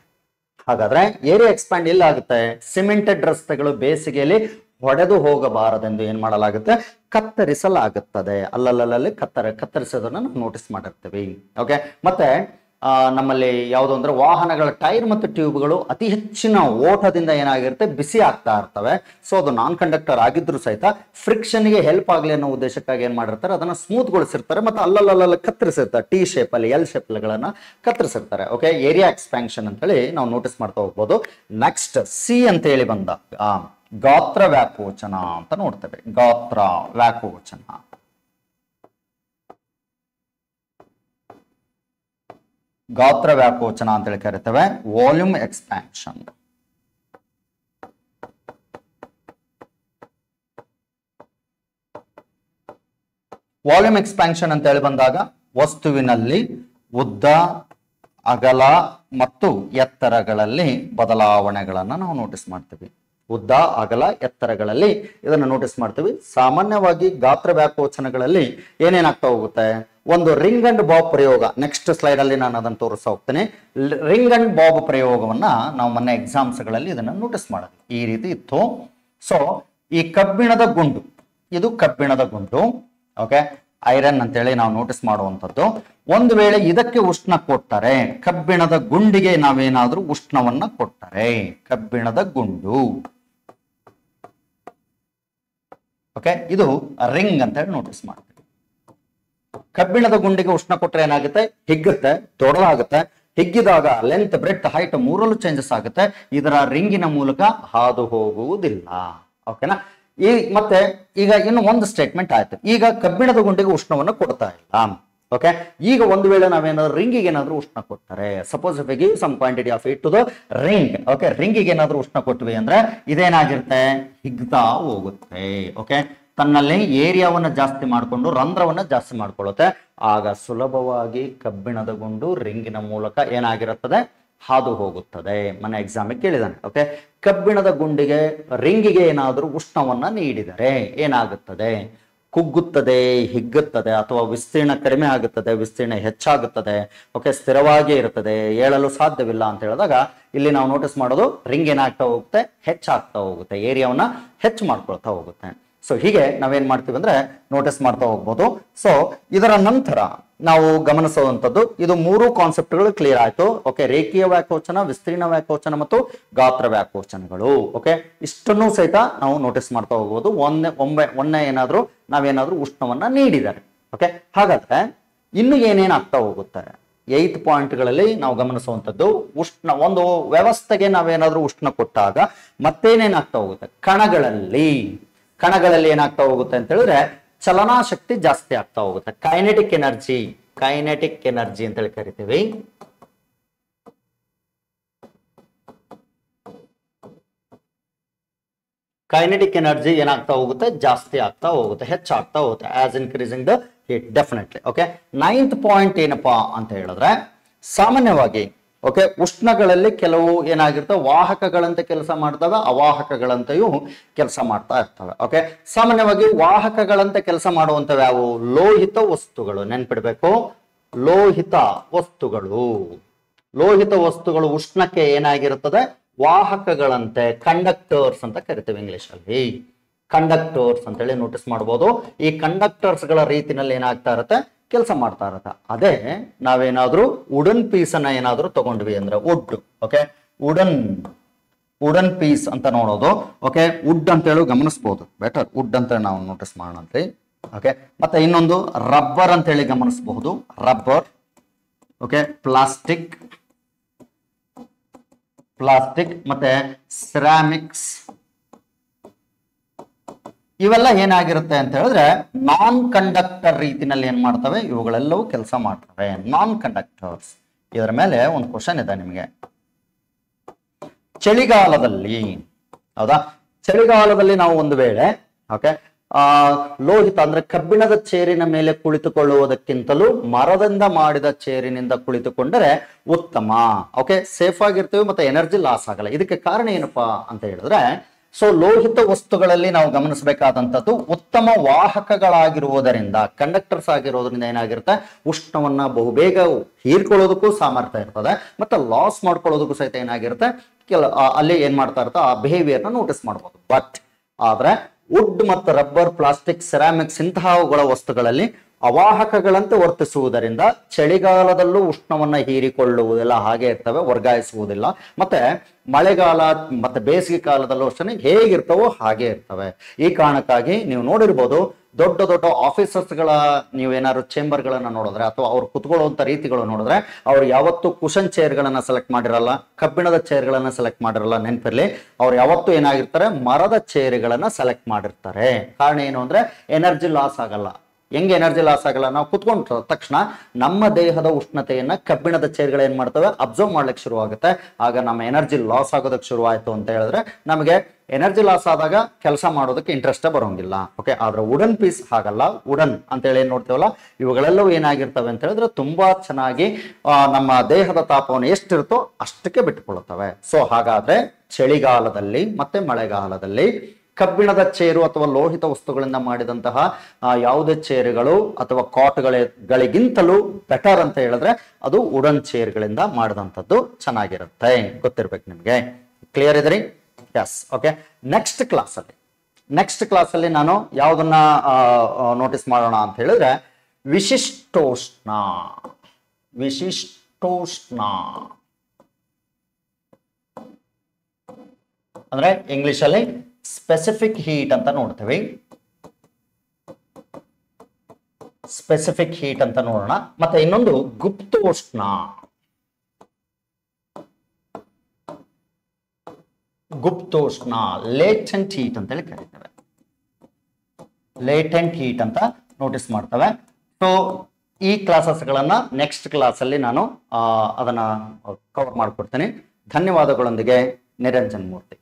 ಹಾಗಾದ್ರೆ ಏರಿಯಾ ಎಕ್ಸ್ಪ್ಯಾಂಡ್ ಎಲ್ಲ ಆಗುತ್ತೆ, ಸಿಮೆಂಟೆಡ್ ರಸ್ತೆಗಳು ಬೇಸಿಗೆಯಲ್ಲಿ ಹೊಡೆದು ಹೋಗಬಾರದೆಂದು ಏನ್ ಮಾಡಲಾಗುತ್ತೆ, ಕತ್ತರಿಸಲಾಗುತ್ತದೆ. ಅಲ್ಲಲ್ಲಿ ಕತ್ತರಿಸೋದನ್ನ ನಾವು ನೋಟಿಸ್ ಮಾಡಿರ್ತೀವಿ. ಓಕೆ, ಮತ್ತೆ ನಮ್ಮಲ್ಲಿ ಯಾವುದು ಅಂದ್ರೆ ವಾಹನಗಳ ಟೈರ್ ಮತ್ತು ಟ್ಯೂಬ್ಗಳು ಅತಿ ಹೆಚ್ಚಿನ ಓಟದಿಂದ ಏನಾಗಿರುತ್ತೆ, ಬಿಸಿ ಆಗ್ತಾ ಇರ್ತವೆ. ಸೊ ಅದು ನಾನ್ ಕಂಡಕ್ಟರ್ ಆಗಿದ್ರು ಸಹಿತ ಫ್ರಿಕ್ಷನ್ಗೆ ಹೆಲ್ಪ್ ಆಗಲಿ ಅನ್ನೋ ಉದ್ದೇಶಕ್ಕಾಗಿ ಏನ್ ಮಾಡಿರ್ತಾರೆ, ಅದನ್ನ ಸ್ಮೂತ್ಗೊಳಿಸಿರ್ತಾರೆ ಮತ್ತೆ ಅಲ್ಲಲ್ಲ ಕತ್ತರಿಸಿರ್ತಾರೆ, ಟಿ ಶೇಪ್ ಅಲ್ಲಿ ಎಲ್ ಶೇಪ್ಗಳನ್ನ ಕತ್ತರಿಸಿರ್ತಾರೆ. ಓಕೆ, ಏರಿಯಾ ಎಕ್ಸ್ಪ್ಯಾನ್ಷನ್ ಅಂತೇಳಿ ನಾವು ನೋಟಿಸ್ ಮಾಡ್ತಾ ಹೋಗ್ಬೋದು. ನೆಕ್ಸ್ಟ್ ಸಿ ಅಂತ ಹೇಳಿ ಬಂದಾಗ ಗಾತ್ರ ವ್ಯಾಕೋಚನ ಅಂತ ನೋಡ್ತೇವೆ. ಗಾತ್ರ ವ್ಯಾಕೋಚನ, ಗಾತ್ರ ವ್ಯಾಕೋಚನ ಅಂತೇಳಿ ಕರಿತೇವೆ. ವಾಲ್ಯೂಮ್ ಎಕ್ಸ್ಪ್ಯಾನ್ಷನ್, ವಾಲ್ಯೂಮ್ ಎಕ್ಸ್ಪ್ಯಾನ್ಷನ್ ಅಂತ ಹೇಳಿ ಬಂದಾಗ ವಸ್ತುವಿನಲ್ಲಿ ಉದ್ದ, ಅಗಲ ಮತ್ತು ಎತ್ತರಗಳಲ್ಲಿ ಬದಲಾವಣೆಗಳನ್ನ ನಾವು ನೋಟಿಸ್ ಮಾಡ್ತೀವಿ. ಉದ್ದ, ಅಗಲ, ಎತ್ತರಗಳಲ್ಲಿ ಇದನ್ನು ನೋಟಿಸ್ ಮಾಡ್ತೀವಿ. ಸಾಮಾನ್ಯವಾಗಿ ಗಾತ್ರ ವ್ಯಾಕೋಚನಗಳಲ್ಲಿ ಏನೇನಾಗ್ತಾ ಹೋಗುತ್ತೆ, ಒಂದು ರಿಂಗ್ ಅಂಡ್ ಬಾಬ್ ಪ್ರಯೋಗ. ನೆಕ್ಸ್ಟ್ ಸ್ಲೈಡ್ ಅಲ್ಲಿ ನಾನು ಅದನ್ನು ತೋರಿಸ್ತಾ ಹೋಗ್ತೇನೆ. ರಿಂಗ್ ಅಂಡ್ ಬಾಬ್ ಪ್ರಯೋಗವನ್ನ ನಾವು ಮೊನ್ನೆ ಎಕ್ಸಾಮ್ಸ್ ಗಳಲ್ಲಿ ಇದನ್ನ ನೋಟಿಸ್ ಮಾಡೋದು ಈ ರೀತಿ ಇತ್ತು. ಸೊ ಈ ಕಬ್ಬಿಣದ ಗುಂಡು, ಇದು ಕಬ್ಬಿಣದ ಗುಂಡು. ಓಕೆ, ಐರನ್ ಅಂತೇಳಿ ನಾವು ನೋಟಿಸ್ ಮಾಡುವಂಥದ್ದು. ಒಂದು ವೇಳೆ ಇದಕ್ಕೆ ಉಷ್ಣ ಕೊಟ್ಟರೆ, ಕಬ್ಬಿಣದ ಗುಂಡಿಗೆ ನಾವೇನಾದ್ರೂ ಉಷ್ಣವನ್ನ ಕೊಟ್ಟರೆ, ಕಬ್ಬಿಣದ ಗುಂಡು, ಓಕೆ, ಇದು ರಿಂಗ್ ಅಂತ ಹೇಳಿ ನೋಟಿಸ್ ಮಾಡ್ತೀವಿ. ಕಬ್ಬಿಣದ ಗುಂಡಿಗೆ ಉಷ್ಣ ಕೊಟ್ಟರೆ ಏನಾಗುತ್ತೆ, ಹಿಗ್ಗುತ್ತೆ, ದೊಡ್ಡದಾಗುತ್ತೆ. ಹಿಗ್ಗಿದಾಗ ಲೆಂತ್, ಬ್ರೆಡ್ತ್, ಹೈಟ್ ಮೂರಲ್ಲೂ ಚೇಂಜಸ್ ಆಗುತ್ತೆ. ಇದರ ರಿಂಗಿನ ಮೂಲಕ ಹಾದು ಹೋಗುವುದಿಲ್ಲ. ಓಕೆನಾ. ಮತ್ತೆ ಈಗ ಇನ್ನು ಒಂದು ಸ್ಟೇಟ್ಮೆಂಟ್ ಆಯ್ತು. ಈಗ ಕಬ್ಬಿಣದ ಗುಂಡಿಗೆ ಉಷ್ಣವನ್ನು ಕೊಡ್ತಾ ಇಲ್ಲ. ಓಕೆ, ಈಗ ಒಂದು ವೇಳೆ ನಾವೇನಾದ್ರೂ ರಿಂಗಿಗೆ ಏನಾದ್ರೂ ಉಷ್ಣ ಕೊಟ್ಟರೆ, suppose if we give some quantity of it to the ring, okay, ರಿಂಗಿಗೆ ಏನಾದ್ರೂ ಉಷ್ಣ ಕೊಟ್ವಿ ಅಂದ್ರೆ ಇದೇನಾಗಿರುತ್ತೆ, ಹಿಗ್ತಾ ಹೋಗುತ್ತೆ. ಓಕೆ, ತನ್ನಲ್ಲಿ ಏರಿಯಾವನ್ನ ಜಾಸ್ತಿ ಮಾಡಿಕೊಂಡು ರಂಧ್ರವನ್ನ ಜಾಸ್ತಿ ಮಾಡ್ಕೊಳ್ಳುತ್ತೆ. ಆಗ ಸುಲಭವಾಗಿ ಕಬ್ಬಿಣದ ಗುಂಡು ರಿಂಗಿನ ಮೂಲಕ ಏನಾಗಿರುತ್ತದೆ, ಹಾದು ಹೋಗುತ್ತದೆ. ಮನೆ ಎಕ್ಸಾಮಿಗೆ ಕೇಳಿದಾನೆ. ಓಕೆ, ಕಬ್ಬಿಣದ ಗುಂಡಿಗೆ ರಿಂಗಿಗೆ ಏನಾದರೂ ಉಷ್ಣವನ್ನ ನೀಡಿದರೆ ಏನಾಗುತ್ತದೆ, ಕುಗ್ಗುತ್ತದೆ, ಹಿಗ್ಗುತ್ತದೆ, ಅಥವಾ ವಿಸ್ತೀರ್ಣ ಕಡಿಮೆ ಆಗುತ್ತದೆ, ವಿಸ್ತೀರ್ಣ ಹೆಚ್ಚಾಗುತ್ತದೆ. ಓಕೆ, ಸ್ಥಿರವಾಗಿ ಇರುತ್ತದೆ, ಏಳಲು ಸಾಧ್ಯವಿಲ್ಲ ಅಂತ ಹೇಳಿದಾಗ ಇಲ್ಲಿ ನಾವು ನೋಟಿಸ್ ಮಾಡೋದು ರಿಂಗ್ ಏನಾಗ್ತಾ ಹೋಗುತ್ತೆ, ಹೆಚ್ಚಾಗ್ತಾ ಹೋಗುತ್ತೆ, ಏರಿಯಾವನ್ನ ಹೆಚ್ಚು ಮಾಡ್ಕೊಳ್ತಾ ಹೋಗುತ್ತೆ. ಸೊ ಹೀಗೆ ನಾವೇನ್ ಮಾಡ್ತೀವಿ ಅಂದ್ರೆ ನೋಟಿಸ್ ಮಾಡ್ತಾ ಹೋಗ್ಬೋದು. ಸೊ ಇದರ ನಂತರ ನಾವು ಗಮನಿಸುವಂಥದ್ದು, ಇದು ಮೂರು ಕಾನ್ಸೆಪ್ಟ್ಗಳು ಕ್ಲಿಯರ್ ಆಯ್ತು. ಓಕೆ, ರೇಖೀಯ ವ್ಯಾಕೋಚನ, ವಿಸ್ತೀರ್ಣ ವ್ಯಾಕೋಚನ ಮತ್ತು ಗಾತ್ರ ವ್ಯಾಕೋಚನಗಳು. ಓಕೆ, ಇಷ್ಟನ್ನು ಸಹಿತ ನಾವು ನೋಟಿಸ್ ಮಾಡ್ತಾ ಹೋಗ್ಬೋದು. ಒಮ್ಮೆ ಏನಾದ್ರೂ ನಾವೇನಾದ್ರೂ ಉಷ್ಣವನ್ನ ನೀಡಿದ್ದಾರೆ. ಓಕೆ, ಹಾಗಾದ್ರೆ ಇನ್ನು ಏನೇನಾಗ್ತಾ ಹೋಗುತ್ತೆ, 8 ಪಾಯಿಂಟ್ಗಳಲ್ಲಿ ನಾವು ಗಮನಿಸುವಂಥದ್ದು, ಉಷ್ಣ, ಒಂದು ವ್ಯವಸ್ಥೆಗೆ ನಾವೇನಾದ್ರೂ ಉಷ್ಣ ಕೊಟ್ಟಾಗ ಮತ್ತೇನೇನಾಗ್ತಾ ಹೋಗುತ್ತೆ, ಕಣಗಳಲ್ಲಿ ಏನಾಗ್ತಾ ಹೋಗುತ್ತೆ ಅಂತ ಹೇಳಿದ್ರೆ ಚಲನಾಶಕ್ತಿ ಜಾಸ್ತಿ ಆಗ್ತಾ ಹೋಗುತ್ತೆ. ಕೈನೆಟಿಕ್ ಎನರ್ಜಿ ಅಂತ ಹೇಳಿ ಕರಿತೀವಿ. ಕೈನೆಟಿಕ್ ಎನರ್ಜಿ ಏನಾಗ್ತಾ ಹೋಗುತ್ತೆ, ಜಾಸ್ತಿ ಆಗ್ತಾ ಹೋಗುತ್ತೆ, ಹೆಚ್ಚಾಗ್ತಾ ಹೋಗುತ್ತೆ, as increasing the heat definitely. Okay, 9th point ಏನಪ್ಪಾ ಅಂತ ಹೇಳಿದ್ರೆ, ಸಾಮಾನ್ಯವಾಗಿ ಓಕೆ, ಉಷ್ಣಗಳಲ್ಲಿ ಕೆಲವು ಏನಾಗಿರ್ತವೆ, ವಾಹಕಗಳಂತೆ ಕೆಲಸ ಮಾಡ್ತವೆ, ಅವಾಹಕಗಳಂತೆಯೂ ಕೆಲಸ ಮಾಡ್ತಾ ಇರ್ತವೆ. ಓಕೆ, ಸಾಮಾನ್ಯವಾಗಿ ವಾಹಕಗಳಂತೆ ಕೆಲಸ ಮಾಡುವಂತವು ಯಾವುವು, ಲೋಹಿತ ವಸ್ತುಗಳು. ನೆನ್ಪಿಡ್ಬೇಕು, ಲೋಹಿತ ವಸ್ತುಗಳು ಉಷ್ಣಕ್ಕೆ ಏನಾಗಿರುತ್ತದೆ, ವಾಹಕಗಳಂತೆ, ಕಂಡಕ್ಟರ್ಸ್ ಅಂತ ಕರಿತೀವಿ ಇಂಗ್ಲಿಷ್ ಅಲ್ಲಿ. ಕಂಡಕ್ಟರ್ಸ್ ಅಂತೇಳಿ ನೋಟಿಸ್ ಮಾಡಬಹುದು. ಈ ಕಂಡಕ್ಟರ್ಸ್ ಗಳ ರೀತಿನಲ್ಲಿ ಏನಾಗ್ತಾ ಇರುತ್ತೆ, ಕೆಲಸ ಮಾಡ್ತಾ ಇರತ್ತ. ಅದೇ ನಾವೇನಾದ್ರೂ ವುಡನ್ ಪೀಸ್ ಅನ್ನ ಏನಾದ್ರೂ ತಗೊಂಡ್ವಿ ಅಂದ್ರೆ, ಓಕೆ, ವುಡನ್ ಪೀಸ್ ಅಂತ ನೋಡೋದು. ಓಕೆ, ವುಡ್ ಅಂತ ಹೇಳಿ ಗಮನಿಸಬಹುದು. ಬೆಟರ್ ವುಡ್ ಅಂತ ನಾವು ನೋಟಿಸ್ ಮಾಡೋಣ. ಓಕೆ, ಮತ್ತೆ ಇನ್ನೊಂದು ರಬ್ಬರ್ ಅಂತ ಹೇಳಿ ಗಮನಿಸಬಹುದು. ರಬ್ಬರ್, ಓಕೆ, ಪ್ಲಾಸ್ಟಿಕ್, ಮತ್ತೆ ಸಿರಾಮಿಕ್ಸ್, ಇವೆಲ್ಲ ಏನಾಗಿರುತ್ತೆ ಅಂತ ಹೇಳಿದ್ರೆ ನಾನ್ ಕಂಡಕ್ಟರ್ ರೀತಿನಲ್ಲಿ ಏನ್ ಮಾಡ್ತವೆ, ಇವುಗಳೆಲ್ಲವೂ ಕೆಲಸ ಮಾಡ್ತವೆ, ನಾನ್ ಕಂಡಕ್ಟರ್ಸ್. ಇದರ ಮೇಲೆ ಒಂದು ಕ್ವಶನ್ ಇದೆ ನಿಮಗೆ. ಚಳಿಗಾಲದಲ್ಲಿ, ಹೌದಾ, ಚಳಿಗಾಲದಲ್ಲಿ ನಾವು ಒಂದು ವೇಳೆ ಓಕೆ ಲೋಹಿತ ಅಂದ್ರೆ ಕಬ್ಬಿಣದ ಚೇರಿನ ಮೇಲೆ ಕುಳಿತುಕೊಳ್ಳುವುದಕ್ಕಿಂತಲೂ ಮರದಿಂದ ಮಾಡಿದ ಚೇರಿನಿಂದ ಕುಳಿತುಕೊಂಡರೆ ಉತ್ತಮ. ಓಕೆ, ಸೇಫ್ ಆಗಿರ್ತೀವಿ ಮತ್ತೆ ಎನರ್ಜಿ ಲಾಸ್ ಆಗಲ್ಲ. ಇದಕ್ಕೆ ಕಾರಣ ಏನಪ್ಪಾ ಅಂತ ಹೇಳಿದ್ರೆ, ಸೊ ಲೋಹಿತ ವಸ್ತುಗಳಲ್ಲಿ ನಾವು ಗಮನಿಸಬೇಕಾದಂಥದ್ದು ಉತ್ತಮ ವಾಹಕಗಳಾಗಿರುವುದರಿಂದ, ಕಂಡಕ್ಟರ್ಸ್ ಆಗಿರೋದ್ರಿಂದ ಏನಾಗಿರುತ್ತೆ, ಉಷ್ಣವನ್ನ ಬಹುಬೇಗ ಹೀರ್ಕೊಳ್ಳೋದಕ್ಕೂ ಸಾಮರ್ಥ್ಯ ಇರ್ತದೆ, ಮತ್ತೆ ಲಾಸ್ ಮಾಡ್ಕೊಳ್ಳೋದಕ್ಕೂ ಸಹಿತ ಏನಾಗಿರುತ್ತೆ, ಅಲ್ಲಿ ಏನ್ ಮಾಡ್ತಾ ಇರುತ್ತೆ, ಆ ಬಿಹೇವಿಯರ್ನ ನೋಟಿಸ್ ಮಾಡ್ಬೋದು. ಬಟ್ ಆದ್ರೆ ವುಡ್ ಮತ್ತು ರಬ್ಬರ್, ಪ್ಲಾಸ್ಟಿಕ್, ಸೆರಾಮಿಕ್ಸ್ ಇಂತಹವುಗಳ ವಸ್ತುಗಳಲ್ಲಿ ಅವಾಹಕಗಳಂತೆ ವರ್ತಿಸುವುದರಿಂದ ಚಳಿಗಾಲದಲ್ಲೂ ಉಷ್ಣವನ್ನ ಹೀರಿಕೊಳ್ಳುವುದಿಲ್ಲ, ಹಾಗೆ ಇರ್ತವೆ, ವರ್ಗಾಯಿಸುವುದಿಲ್ಲ. ಮತ್ತೆ ಮಳೆಗಾಲ ಮತ್ತೆ ಬೇಸಿಗೆ ಕಾಲದಲ್ಲೂ ಅಷ್ಟೇ ಹೇಗಿರ್ತವೋ ಹಾಗೆ ಇರ್ತವೆ. ಈ ಕಾರಣಕ್ಕಾಗಿ ನೀವು ನೋಡಿರ್ಬೋದು, ದೊಡ್ಡ ದೊಡ್ಡ ಆಫೀಸರ್ಸ್ಗಳ ನೀವೇನಾದ್ರು ಚೇಂಬರ್ಗಳನ್ನ ನೋಡಿದ್ರೆ ಅಥವಾ ಅವ್ರು ಕುತ್ಕೊಳ್ಳುವಂತ ರೀತಿಗಳು ನೋಡಿದ್ರೆ, ಅವ್ರು ಯಾವತ್ತೂ ಕುಶನ್ ಚೇರ್ಗಳನ್ನ ಸೆಲೆಕ್ಟ್ ಮಾಡಿರಲ್ಲ, ಕಬ್ಬಿಣದ ಚೇರ್ಗಳನ್ನ ಸೆಲೆಕ್ಟ್ ಮಾಡಿರಲ್ಲ. ನೆನಪಿರ್ಲಿ, ಅವ್ರು ಯಾವತ್ತೂ ಏನಾಗಿರ್ತಾರೆ, ಮರದ ಚೇರ್ಗಳನ್ನ ಸೆಲೆಕ್ಟ್ ಮಾಡಿರ್ತಾರೆ. ಕಾರಣ ಏನು ಅಂದ್ರೆ ಎನರ್ಜಿ ಲಾಸ್ ಆಗಲ್ಲ. ಹೆಂಗೆ ಎನರ್ಜಿ ಲಾಸ್ ಆಗಲ್ಲ, ನಾವು ಕುತ್ಕೊಂಡ ತಕ್ಷಣ ನಮ್ಮ ದೇಹದ ಉಷ್ಣತೆಯನ್ನ ಕಬ್ಬಿಣದ ಚೇರ್ಗಳು ಏನ್ ಮಾಡ್ತವೆ, ಅಬ್ಸರ್ವ್ ಮಾಡ್ಲಿಕ್ಕೆ ಶುರು ಆಗುತ್ತೆ. ಆಗ ನಮ್ಮ ಎನರ್ಜಿ ಲಾಸ್ ಆಗೋದಕ್ಕೆ ಶುರು ಆಯ್ತು ಅಂತ ಹೇಳಿದ್ರೆ ನಮಗೆ ಎನರ್ಜಿ ಲಾಸ್ ಆದಾಗ ಕೆಲಸ ಮಾಡೋದಕ್ಕೆ ಇಂಟ್ರೆಸ್ಟ್ ಬರೋಂಗಿಲ್ಲ. ಓಕೆ, ಆದ್ರೆ ವುಡನ್ ಪೀಸ್ ಹಾಗಲ್ಲ. ವುಡನ್ ಅಂತ ಹೇಳಿ ಏನ್ ನೋಡ್ತೇವಲ್ಲ, ಇವುಗಳೆಲ್ಲವೂ ಏನಾಗಿರ್ತವೆ ಅಂತ ಹೇಳಿದ್ರೆ ತುಂಬಾ ಚೆನ್ನಾಗಿ ನಮ್ಮ ದೇಹದ ತಾಪವನ್ನು ಎಷ್ಟಿರುತ್ತೋ ಅಷ್ಟಕ್ಕೆ ಬಿಟ್ಟುಕೊಳ್ಳುತ್ತವೆ. ಸೊ ಹಾಗಾದ್ರೆ ಚಳಿಗಾಲದಲ್ಲಿ ಮತ್ತೆ ಮಳೆಗಾಲದಲ್ಲಿ ಕಬ್ಬಿಣದ ಚೇರು ಅಥವಾ ಲೋಹಿತ ವಸ್ತುಗಳಿಂದ ಮಾಡಿದಂತಹ ಯಾವುದೇ ಚೇರುಗಳು ಅಥವಾ ಕಾಟ್ಗಳಿಗಿಂತಲೂ ಬೆಟರ್ ಅಂತ ಹೇಳಿದ್ರೆ ಅದು ವುಡನ್ ಚೇರ್ಗಳಿಂದ ಮಾಡಿದಂಥದ್ದು ಚೆನ್ನಾಗಿರುತ್ತೆ. ಗೊತ್ತಿರ್ಬೇಕು ನಿಮ್ಗೆ. ಕ್ಲಿಯರ್ ಇದ್ರಿ? ಎಸ್. ಓಕೆ, ನೆಕ್ಸ್ಟ್ ಕ್ಲಾಸಲ್ಲಿ ನಾನು ಯಾವುದನ್ನ ನೋಟಿಸ್ ಮಾಡೋಣ ಅಂತ ಹೇಳಿದ್ರೆ ವಿಶಿಷ್ಟೋಷ್ಣ. ವಿಶಿಷ್ಟೋಷ್ಣ ಅಂದ್ರೆ ಇಂಗ್ಲಿಷ್ ಅಲ್ಲಿ ಸ್ಪೆಸಿಫಿಕ್ ಹೀಟ್ ಅಂತ ನೋಡ್ತೀವಿ. ಸ್ಪೆಸಿಫಿಕ್ ಹೀಟ್ ಅಂತ ನೋಡೋಣ. ಮತ್ತೆ ಇನ್ನೊಂದು ಗುಪ್ತೋಷ್ಣ. ಗುಪ್ತೋಷ್ಣ ಲೇಟೆಂಟ್ ಹೀಟ್ ಅಂತ ಹೇಳಿ ಕರೀತೇವೆ. ಲೇಟೆಂಟ್ ಹೀಟ್ ಅಂತ ನೋಟಿಸ್ ಮಾಡ್ತೇವೆ. ಸೊ ಈ ಕ್ಲಾಸಸ್ಗಳನ್ನ ನೆಕ್ಸ್ಟ್ ಕ್ಲಾಸಲ್ಲಿ ನಾನು ಅದನ್ನ ಕವರ್ ಮಾಡಿಕೊಡ್ತೀನಿ. ಧನ್ಯವಾದಗಳೊಂದಿಗೆ ನಿರಂಜನ್ ಮೂರ್ತಿ.